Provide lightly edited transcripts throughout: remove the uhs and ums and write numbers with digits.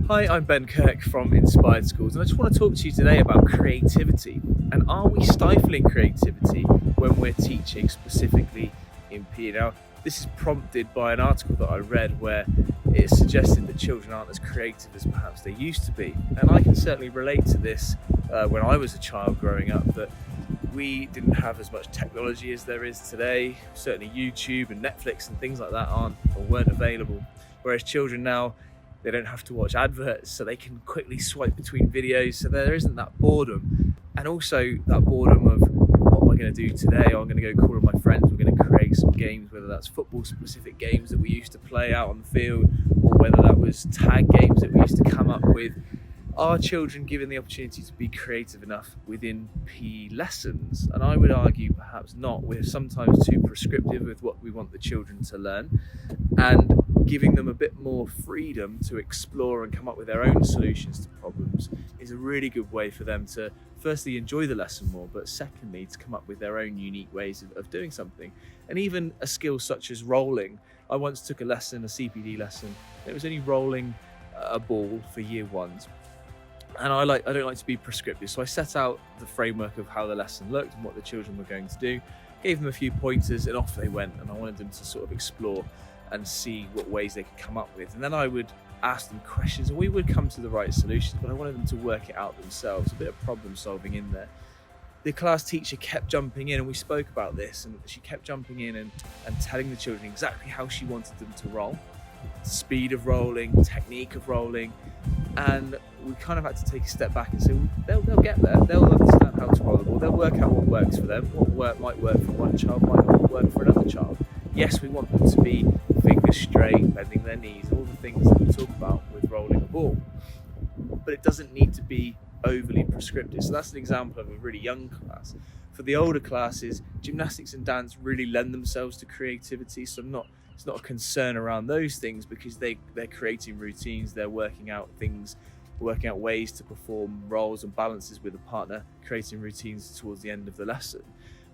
Hi, I'm Ben Kirk from Inspired Schools, and I just want to talk to you today about creativity. And are we stifling creativity when we're teaching specifically in PE? Now, this is prompted by an article that I read where it suggested that children aren't as creative as perhaps they used to be. And I can certainly relate to this when I was a child growing up, that we didn't have as much technology as there is today. Certainly YouTube and Netflix and things like that weren't available. Whereas children now, they don't have to watch adverts, so they can quickly swipe between videos, so there isn't that boredom. And also that boredom of, what am I going to do today? I'm going to go call on my friends, we're going to create some games, whether that's football specific games that we used to play out on the field, or whether that was tag games that we used to come up with. Are children given the opportunity to be creative enough within PE lessons? And I would argue perhaps not. We're sometimes too prescriptive with what we want the children to learn, and giving them a bit more freedom to explore and come up with their own solutions to problems is a really good way for them to firstly enjoy the lesson more, but secondly to come up with their own unique ways of doing something. And even a skill such as rolling. I once took a CPD lesson, and it was only rolling a ball for year ones. And I don't like to be prescriptive, so I set out the framework of how the lesson looked and what the children were going to do, gave them a few pointers, and off they went. And I wanted them to sort of explore and see what ways they could come up with. And then I would ask them questions, and we would come to the right solutions, but I wanted them to work it out themselves, a bit of problem solving in there. The class teacher kept jumping in, and we spoke about this, and she kept jumping in and telling the children exactly how she wanted them to roll, speed of rolling, technique of rolling. And we kind of had to take a step back and say, well, they'll get there, they'll understand how to roll the ball, they'll work out what works for them, what might work for one child might not work for another child. Yes, we want them to be fingers straight, bending their knees, all the things that we talk about with rolling a ball, but it doesn't need to be overly prescriptive. So that's an example of a really young class. For the older classes, gymnastics and dance really lend themselves to creativity, so it's not a concern around those things, because they're creating routines, they're working out ways to perform roles and balances with a partner, creating routines towards the end of the lesson.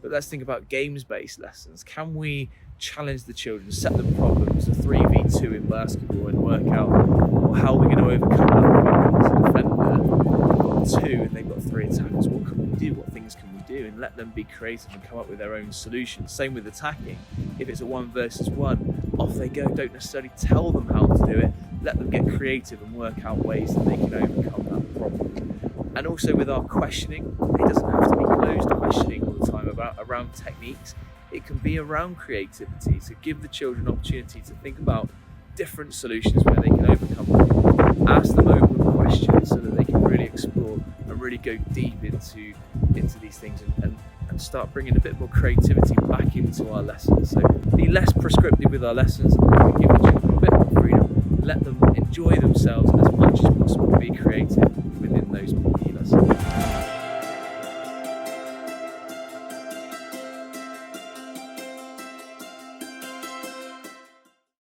But let's think about games-based lessons. Can we challenge the children, set them problems, a 3v2 in basketball, and work out how we're going to overcome that problem as a defender? They've got two and they've got three attackers. What can we do? What things can we do? And let them be creative and come up with their own solutions. Same with attacking. If it's a 1 versus 1, off they go. Don't necessarily tell them how to do it. Let them get creative and work out ways that they can overcome that problem. And also with our questioning, it doesn't have to be closed questioning all the time around techniques. It can be around creativity, to give the children opportunity to think about different solutions where they can overcome them. Ask them open questions so that they can really explore and really go deep into these things and start bringing a bit more creativity back into our lessons. So be less prescriptive with our lessons, and give the children a bit more freedom. Let them enjoy themselves as much as possible, be creative,